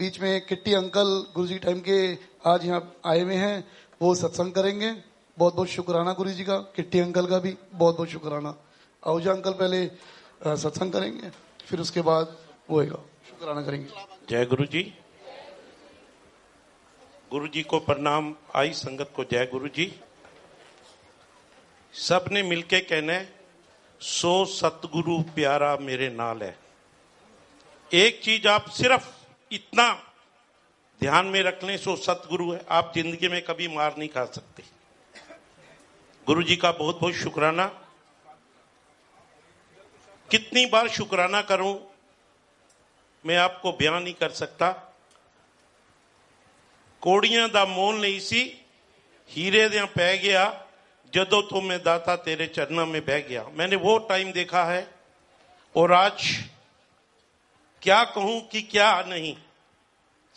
बीच में kitty uncle गुरुजी time के आज यहाँ आए हुए हैं, वो सत्संग करेंगे। बहुत बहुत शुक्राना गुरुजी का, किट्टी अंकल का भी बहुत बहुत शुक्राना। आहूजा अंकल पहले सत्संग करेंगे, फिर उसके बाद वो होगा, शुक्राना करेंगे। जय गुरु जी। गुरु जी को प्रणाम, आई संगत को जय गुरु जी। सबने मिलके कहना, सो सतगुरु प्यारा मेरे नाल है। एक चीज आप सिर्फ इतना ध्यान में रख लें, सो सतगुरु है, आप जिंदगी में कभी मार नहीं खा सकते। गुरु जी का बहुत बहुत शुक्राना। कितनी बार शुक्राना करूं मैं आपको बयान नहीं कर सकता। कोड़ियां दा मोल नहीं सी, हीरे दियां पै गया, जदों तो मैं दाता तेरे चरणों में बह गया। मैंने वो टाइम देखा है, और आज क्या कहूं कि क्या नहीं,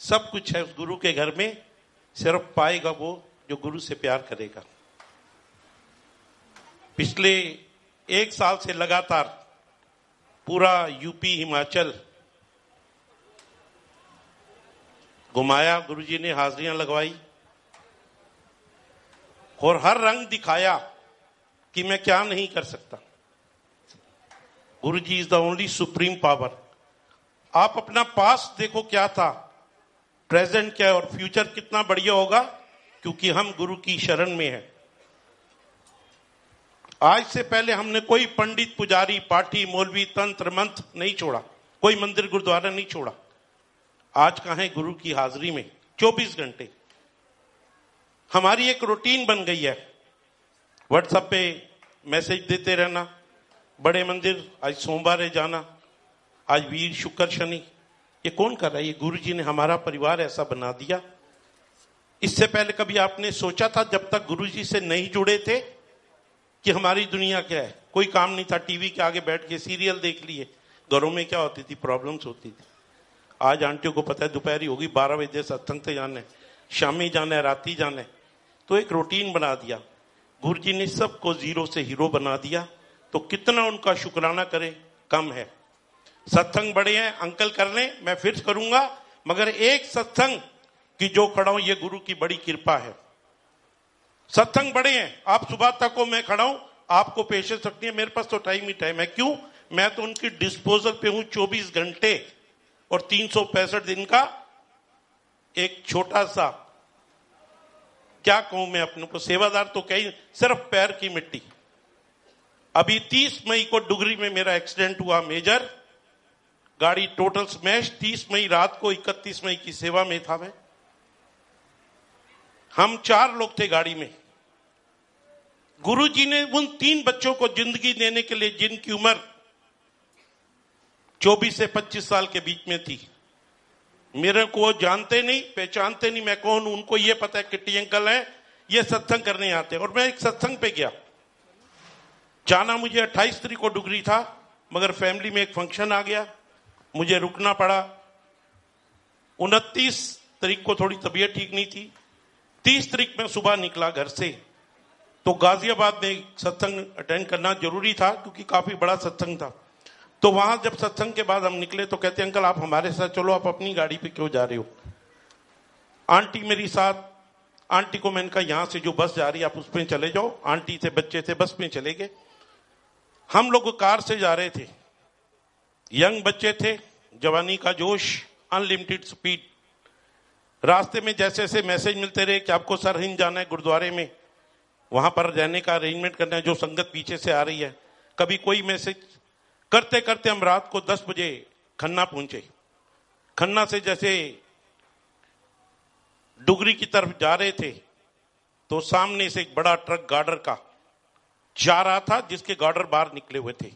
सब कुछ है उस गुरु के घर में। सिर्फ पाएगा वो जो गुरु से प्यार करेगा। पिछले 1 साल से लगातार पूरा यूपी हिमाचल घुमाया, गुरुजी ने हाजिरियां लगवाई और हर रंग दिखाया कि मैं क्या नहीं कर सकता। Guruji is the only supreme power. आप अपना पास्ट देखो क्या था, प्रेजेंट क्या है और फ्यूचर कितना बढ़िया होगा, क्योंकि हम गुरु की शरण में हैं। आज से पहले हमने कोई पंडित, पुजारी, पाठी, मौलवी, तंत्र मंत्र नहीं छोड़ा, कोई मंदिर गुरुद्वारा नहीं छोड़ा। आज कहां है गुरु की हाजिरी में 24 घंटे। हमारी एक रूटीन बन गई है, व्हाट्सएप पे मैसेज देते रहना, बड़े मंदिर आज सोमवार है जाना, आज वीर शुक्र शनि। ये कौन कर रहा है? ये गुरु जी ने हमारा परिवार ऐसा बना दिया। इससे पहले कभी आपने सोचा था जब तक गुरु जी से नहीं जुड़े थे कि हमारी दुनिया क्या है? कोई काम नहीं था, टीवी के आगे बैठ के सीरियल देख लिए। घरों में क्या होती थी? प्रॉब्लम्स होती थी। आज आंटियों को पता है दोपहरी होगी 12 बजे सत्संग से जाना है, शामी जाना है, राती जाना है। तो एक रूटीन बना दिया। गुरु जी ने सबको जीरो से हीरो बना दिया, तो कितना उनका शुक्राना करें कम है। सत्संग बड़े हैं, अंकल कर लें, मैं फिर करूंगा, मगर एक सत्संग की जो खड़ा हूं ये गुरु की बड़ी कृपा है। सत्संग बड़े हैं, आप सुबह तक को मैं खड़ा हूं, आपको पेशेंस रखनी है, मेरे पास तो टाइम ही टाइम है। क्यों? मैं तो उनकी डिस्पोजल पे हूं 24 घंटे और 365 दिन का एक छोटा सा, क्या कहूं मैं अपने को, सेवादार तो कहीं सिर्फ पैर की मिट्टी। अभी 30 मई को डुगरी में मेरा एक्सीडेंट हुआ मेजर, गाड़ी टोटल स्मैश। 30 मई रात को 31 मई की सेवा में था मैं। हम 4 लोग थे गाड़ी में। गुरुजी ने उन 3 बच्चों को जिंदगी देने के लिए, जिनकी उम्र 24 से 25 साल के बीच में थी, मेरे को वो जानते नहीं, पहचानते नहीं, मैं कौन हूं। उनको ये पता है किट्टी अंकल है, ये सत्संग करने आते हैं। और मैं एक सत्संग पे गया, जाना मुझे 28 तारीख को डुगरी था, मगर फैमिली में एक फंक्शन आ गया, मुझे रुकना पड़ा। 29 तारीख को थोड़ी तबीयत ठीक नहीं थी। 30 तारीख में सुबह निकला घर से, तो गाजियाबाद में सत्संग अटेंड करना जरूरी था, क्योंकि काफी बड़ा सत्संग था। तो वहां जब सत्संग के बाद हम निकले तो कहते अंकल आप हमारे साथ चलो, आप अपनी गाड़ी पे क्यों जा रहे हो? आंटी मेरी साथ, आंटी को मैंने कहा यहां से जो बस जा रही है आप उस पर चले जाओ। आंटी थे, बच्चे थे, बस में चले गए। हम लोग कार से जा रहे थे, यंग बच्चे थे, जवानी का जोश, अनलिमिटेड स्पीड। रास्ते में जैसे जैसे मैसेज मिलते रहे कि आपको सरहिंद जाना है गुरुद्वारे में, वहां पर रहने का अरेंजमेंट करना है, जो संगत पीछे से आ रही है। कभी कोई मैसेज करते करते हम रात को 10 बजे खन्ना पहुंचे। खन्ना से जैसे डुगरी की तरफ जा रहे थे तो सामने से एक बड़ा ट्रक गार्डर का जा रहा था, जिसके गार्डर बाहर निकले हुए थे।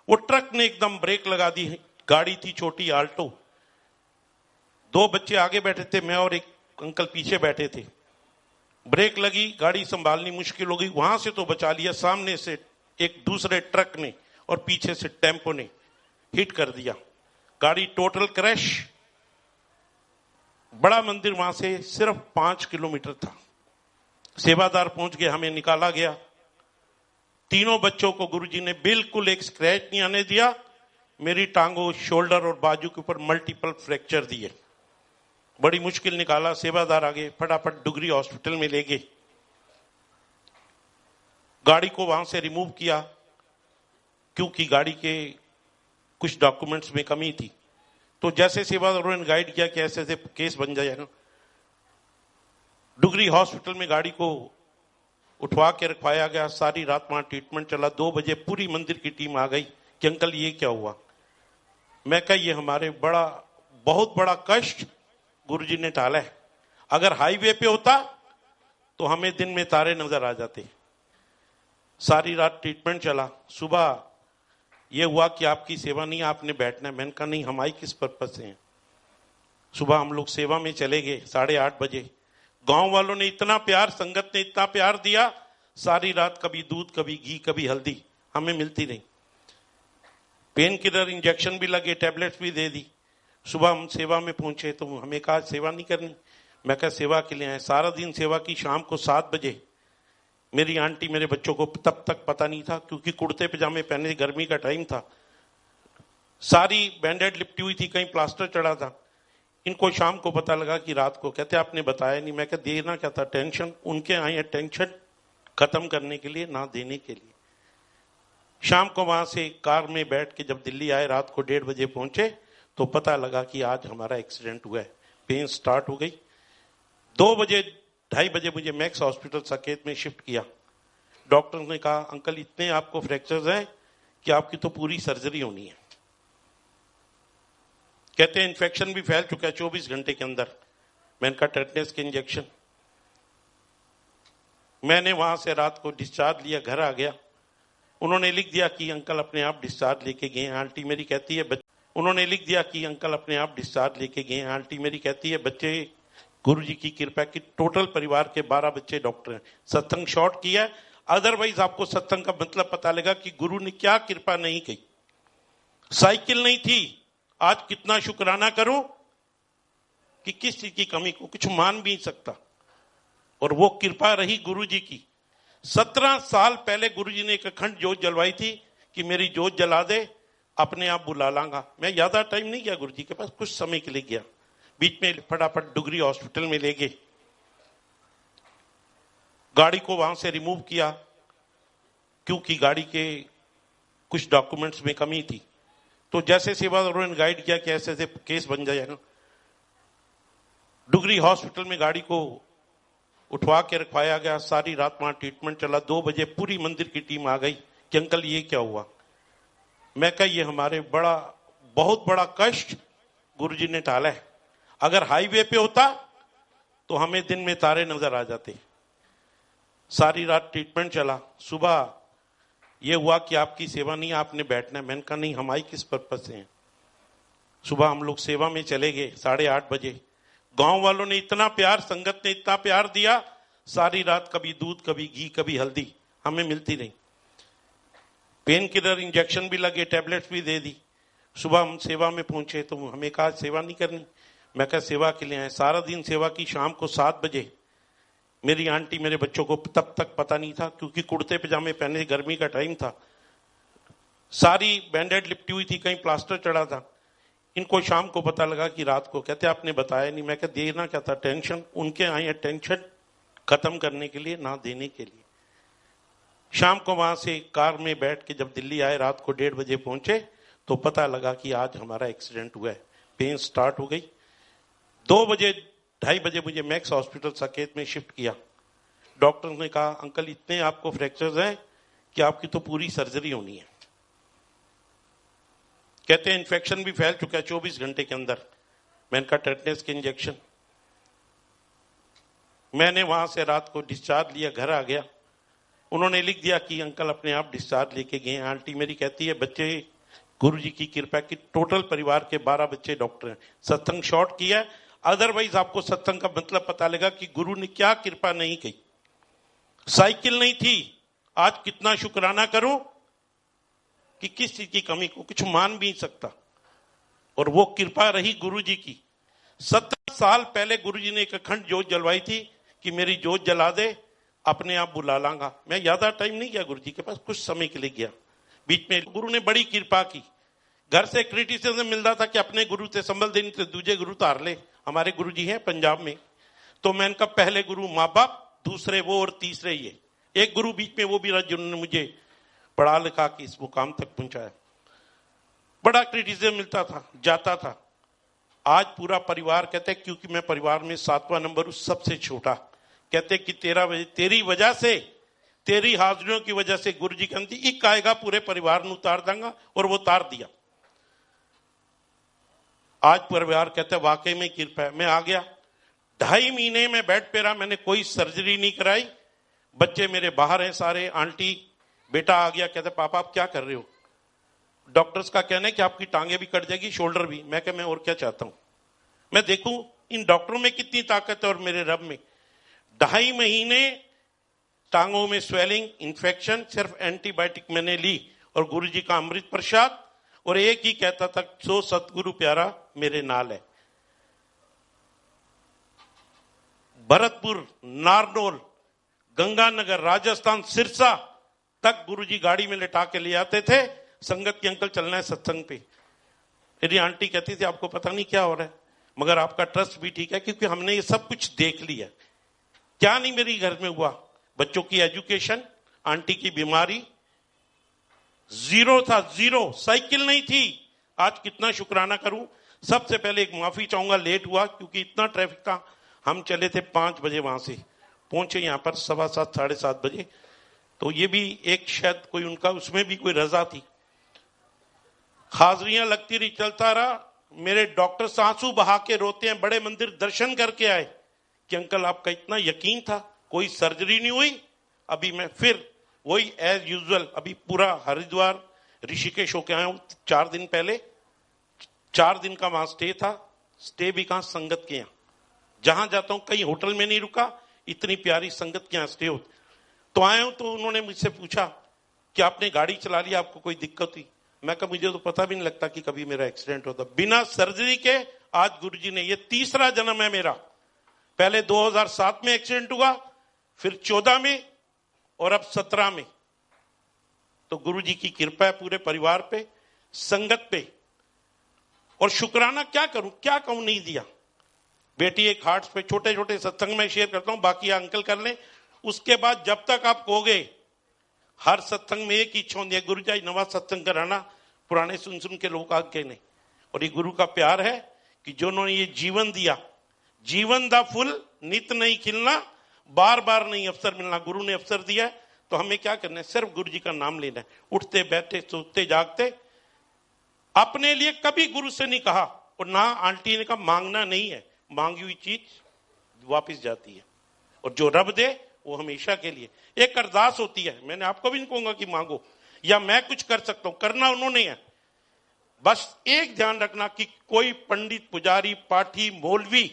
वो ट्रक ने एकदम ब्रेक लगा दी। गाड़ी थी छोटी आल्टो, 2 बच्चे आगे बैठे थे, मैं और एक अंकल पीछे बैठे थे। ब्रेक लगी, गाड़ी संभालनी मुश्किल हो गई। वहां से तो बचा लिया, सामने से एक दूसरे ट्रक ने और पीछे से टेम्पो ने हिट कर दिया। गाड़ी टोटल क्रैश। बड़ा मंदिर वहां से सिर्फ 5 किलोमीटर था। सेवादार पहुंच गए, हमें निकाला गया। तीनों बच्चों को गुरुजी ने बिल्कुल एक स्क्रैच नहीं आने दिया। मेरी टांगों, शोल्डर और बाजू के ऊपर मल्टीपल फ्रैक्चर दिए। बड़ी मुश्किल निकाला, सेवादार आ गए, फटाफट डुगरी हॉस्पिटल में ले गए, गाड़ी को वहां से रिमूव किया क्योंकि गाड़ी के कुछ डॉक्यूमेंट्स में कमी थी। तो जैसे सेवादारों ने गाइड किया कि ऐसे ऐसे केस बन जाएगा, डुगरी हॉस्पिटल में गाड़ी को उठवा के रखवाया गया। सारी रात वहां ट्रीटमेंट चला। 2 बजे पूरी मंदिर की टीम आ गई कि अंकल ये क्या हुआ। मैं कहा ये हमारे बहुत बड़ा कष्ट गुरुजी ने टाला है। अगर हाईवे पे होता तो हमें दिन में तारे नजर आ जाते। सारी रात ट्रीटमेंट चला। सुबह ये हुआ कि आपकी सेवा नहीं, आपने बैठना है। मैंने कहा नहीं, हम आई किस पर्पज से हैं। सुबह हम लोग सेवा में चले गए 8:30 बजे। गांव वालों ने इतना प्यार, संगत ने इतना प्यार दिया, सारी रात कभी दूध, कभी घी, कभी हल्दी हमें मिलती नहीं। पेन किलर इंजेक्शन भी लगे, टैबलेट्स भी दे दी। सुबह हम सेवा में पहुंचे तो हमें कहा सेवा नहीं करनी। मैं कहा सेवा के लिए आए। सारा दिन सेवा की। शाम को 7 बजे मेरी आंटी, मेरे बच्चों को तब तक पता नहीं था क्योंकि कुर्ते पजामे पहने, गर्मी का टाइम था, सारी बैंडेड लिपटी हुई थी, कहीं प्लास्टर चढ़ा था। इनको शाम को पता लगा कि रात को, कहते आपने बताया नहीं। मैं कहा देना क्या था, टेंशन। उनके आए हैं टेंशन खत्म करने के लिए, ना देने के लिए। शाम को वहां से कार में बैठ के जब दिल्ली आए, रात को 1:30 बजे पहुंचे तो पता लगा कि आज हमारा एक्सीडेंट हुआ है। पेन स्टार्ट हो गई। 2 बजे 2:30 बजे मुझे मैक्स हॉस्पिटल साकेत में शिफ्ट किया। डॉक्टर ने कहा अंकल इतने आपको फ्रैक्चर्स हैं कि आपकी तो पूरी सर्जरी होनी है। कहते हैं इन्फेक्शन भी फैल चुका है 24 घंटे के अंदर। मैंने कहा टेटनेस के इंजेक्शन। मैंने वहां से रात को डिस्चार्ज लिया, घर आ गया। उन्होंने लिख दिया कि अंकल अपने आप डिस्चार्ज लेके गए। आंटी मेरी कहती है उन्होंने लिख दिया कि अंकल अपने आप डिस्चार्ज लेके गए। आंटी मेरी कहती है बच्चे गुरुजी की कृपा की, टोटल परिवार के 12 बच्चे डॉक्टर हैं। सत्संग शॉर्ट किया, अदरवाइज आपको सत्संग का मतलब पता लगा कि गुरु ने क्या कृपा नहीं की। साइकिल नहीं थी, आज कितना शुक्राना करूं कि किस चीज की कमी को कुछ मान भी नहीं सकता। और वो कृपा रही गुरुजी की। 17 साल पहले गुरुजी ने एक अखंड जोत जलवाई थी कि मेरी जोत जला दे, अपने आप बुला लांगा। मैं ज्यादा टाइम नहीं गया गुरुजी के पास, कुछ समय के लिए गया। बीच में फटाफट डुगरी हॉस्पिटल में ले गए, गाड़ी को वहां से रिमूव किया क्योंकि गाड़ी के कुछ डॉक्यूमेंट्स में कमी थी। तो जैसे सेवादारों ने गाइड किया कि ऐसे ऐसे केस बन जाएगा, डुगरी हॉस्पिटल में गाड़ी को उठवा के रखवाया गया। सारी रात वहां ट्रीटमेंट चला। 2 बजे पूरी मंदिर की टीम आ गई कि अंकल ये क्या हुआ। मैं कहा ये हमारे बहुत बड़ा कष्ट गुरुजी ने टाला है। अगर हाईवे पे होता तो हमें दिन में तारे नजर आ जाते। सारी रात ट्रीटमेंट चला। सुबह ये हुआ कि आपकी सेवा नहीं, आपने बैठना है। मैंने कहा नहीं, हम आई किस पर्पज से हैं। सुबह हम लोग सेवा में चले गए 8:30 बजे। गांव वालों ने इतना प्यार, संगत ने इतना प्यार दिया, सारी रात कभी दूध, कभी घी, कभी हल्दी हमें मिलती नहीं। पेन किलर इंजेक्शन भी लगे, टैबलेट्स भी दे दी। सुबह हम सेवा में पहुंचे तो हमें कहा सेवा नहीं करनी। मैं कहा सेवा के लिए आए। सारा दिन सेवा की। शाम को 7 बजे मेरी आंटी, मेरे बच्चों को तब तक पता नहीं था क्योंकि कुर्ते पजामे पहने, गर्मी का टाइम था, सारी बैंडेड लिपटी हुई थी, कहीं प्लास्टर चढ़ा था। इनको शाम को पता लगा कि रात को, कहते आपने बताया नहीं। मैं कहा देना क्या था, टेंशन। उनके आए हैं टेंशन खत्म करने के लिए, ना देने के लिए। शाम को वहां से कार में बैठ के जब दिल्ली आए, रात को 1:30 बजे पहुंचे तो पता लगा कि आज हमारा एक्सीडेंट हुआ है। पेन स्टार्ट हो गई। 2 बजे 2:30 बजे मुझे मैक्स हॉस्पिटल साकेत में शिफ्ट किया। डॉक्टर ने कहा अंकल इतने आपको फ्रैक्चर्स हैं कि आपकी तो पूरी सर्जरी होनी है। कहते हैं इन्फेक्शन भी फैल चुका है 24 घंटे के अंदर। मैंने कहा टेटनेस के इंजेक्शन। मैंने वहां से रात को डिस्चार्ज लिया, घर आ गया। उन्होंने लिख दिया कि अंकल अपने आप डिस्चार्ज लेके गए। आंटी मेरी कहती है बच्चे गुरुजी की कृपा की, टोटल परिवार के 12 बच्चे डॉक्टर हैं। सत्संग शॉर्ट किया, अदरवाइज आपको सत्संग का मतलब पता लगा कि गुरु ने क्या कृपा नहीं की। साइकिल नहीं थी, आज कितना शुक्राना करूं कि किस चीज की कमी को कुछ मान भी नहीं सकता। और वो कृपा रही गुरुजी की। 17 साल पहले गुरुजी ने एक अखंड जोत जलवाई थी कि मेरी जोत जला दे, अपने आप बुला लांगा। मैं ज्यादा टाइम नहीं गया गुरुजी के पास, कुछ समय के लिए गया। बीच में गुरु ने बड़ी कृपा की। घर से क्रिटिसिज्म मिलता था कि अपने गुरु से संबल देनी तो दूजे गुरु तार ले, हमारे गुरुजी हैं पंजाब में, तो मैं इनका पहले गुरु माँ बाप, दूसरे वो और तीसरे ये। एक गुरु बीच में वो भी रहा जिन्होंने मुझे पढ़ा लिखा के इस मुकाम तक पहुंचाया। बड़ा क्रिटिसिज्म मिलता था, जाता था। आज पूरा परिवार कहते हैं, क्योंकि मैं परिवार में 7वां नंबर हूं, सबसे छोटा, कहते कि तेरी वजह से, तेरी हाजिरियों की वजह से गुरु जी कहती एक आएगा पूरे परिवार ਨੂੰ उतार देंगा, और वो उतार दिया। आज परिवार कहते वाकई में कृपा है। मैं आ गया, 2.5 महीने में बेड पे रहा, मैंने कोई सर्जरी नहीं कराई। बच्चे मेरे बाहर हैं सारे, आंटी बेटा आ गया, कहते पापा आप क्या कर रहे हो? डॉक्टर्स का कहना है कि आपकी टांगे भी कट जाएगी, शोल्डर भी। मैं क्या, मैं और क्या चाहता हूं, मैं देखूं इन डॉक्टरों में कितनी ताकत है और मेरे रब में। 2.5 महीने टांगों में स्वेलिंग, इन्फेक्शन, सिर्फ एंटीबायोटिक मैंने ली और गुरु जी का अमृत प्रसाद, और एक ही कहता था, सो सतगुरु प्यारा मेरे नाल है। भरतपुर, नारनौल, गंगानगर, राजस्थान, सिरसा तक गुरुजी गाड़ी में लिटा के ले आते थे। संगत के अंकल चलना है सत्संग पे। मेरी आंटी कहती थी आपको पता नहीं क्या हो रहा है, मगर आपका ट्रस्ट भी ठीक है, क्योंकि हमने ये सब कुछ देख लिया। क्या नहीं मेरी घर में हुआ, बच्चों की एजुकेशन, आंटी की बीमारी, जीरो था, जीरो, साइकिल नहीं थी। आज कितना शुक्राना करूं। सबसे पहले एक माफी चाहूंगा, लेट हुआ क्योंकि इतना ट्रैफिक था। हम चले थे 5 बजे, वहां से पहुंचे यहां पर 7:15 साढ़े 7 बजे। तो ये भी एक शायद कोई उनका, उसमें भी कोई रजा थी। हाजरियां लगती रही, चलता रहा। मेरे डॉक्टर आंसू बहा के रोते हैं, बड़े मंदिर दर्शन करके आए कि अंकल आपका इतना यकीन था, कोई सर्जरी नहीं हुई। अभी मैं फिर वही एज यूजुअल, अभी पूरा हरिद्वार ऋषिकेश होके आया हूं 4 दिन पहले। 4 दिन का वहां स्टे था, स्टे भी कहां, संगत के यहां। जहां जाता हूं कहीं होटल में नहीं रुका, इतनी प्यारी संगत के यहां स्टे हो। तो आया हूं तो उन्होंने मुझसे पूछा कि आपने गाड़ी चला लिया, आपको कोई दिक्कत हुई? मैं कहा मुझे तो पता भी नहीं लगता कि कभी मेरा एक्सीडेंट होता। बिना सर्जरी के आज गुरुजी ने, ये तीसरा जन्म है मेरा। पहले 2007 में एक्सीडेंट हुआ, फिर 14 में और अब 17 में। तो गुरुजी की कृपा है पूरे परिवार पे, संगत पे। और शुक्राना क्या करूं, क्या कहूं, नहीं दिया। बेटी एक हार्ट पे, छोटे छोटे सत्संग में शेयर करता हूं, बाकी अंकल कर लें। उसके बाद जब तक आप कहोगे, हर सत्संग में एक इच्छा होती है, गुरु जी नवा सत्संग कराना, पुराने सुन सुन के लोग आगे नहीं। और ये गुरु का प्यार है कि जो उन्होंने ये जीवन दिया, जीवन दा फुल नित नहीं खिलना, बार बार नहीं अवसर मिलना। गुरु ने अवसर दिया है, तो हमें क्या करना है, सिर्फ गुरु जी का नाम लेना है। उठते बैठे सोते जागते, अपने लिए कभी गुरु से नहीं कहा, और ना आंटी ने कहा मांगना नहीं है, मांगी हुई चीज वापस जाती है। और जो रब दे वो हमेशा के लिए। एक अरदास होती है, मैंने आपको भी नहीं कहूंगा कि मांगो या मैं कुछ कर सकता हूं, करना उन्होंने है। बस एक ध्यान रखना कि कोई पंडित, पुजारी, पाठी, मौलवी,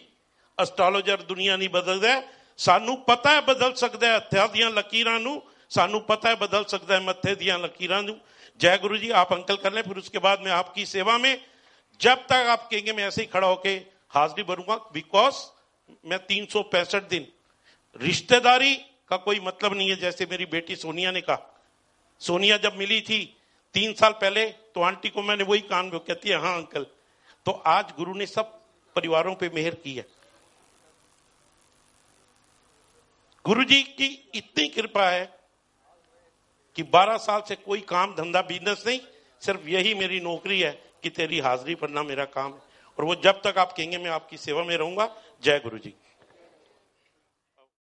एस्ट्रोलॉजर दुनिया नहीं बदलदा। सानू पता है बदल सकता है हत्थां दीयां लकीरां नूं, सानू पता है बदल सकता है मत्थे दीयां लकीरां नूं। जय गुरु जी। आप अंकल कर लें, फिर उसके बाद मैं आपकी सेवा में, जब तक आप कहेंगे मैं ऐसे ही खड़ा होके हाजिरी भरूंगा। बिकॉज मैं 365 दिन, रिश्तेदारी का कोई मतलब नहीं है। जैसे मेरी बेटी सोनिया ने कहा, सोनिया जब मिली थी 3 साल पहले, तो आंटी को मैंने वही कान में, कहती है हाँ अंकल। तो आज गुरु ने सब परिवारों पे मेहर की है। गुरु जी की इतनी कृपा है कि 12 साल से कोई काम धंधा बिजनेस नहीं, सिर्फ यही मेरी नौकरी है कि तेरी हाजिरी पढ़ना मेरा काम है। और वो जब तक आप कहेंगे मैं आपकी सेवा में रहूंगा। जय गुरु जी।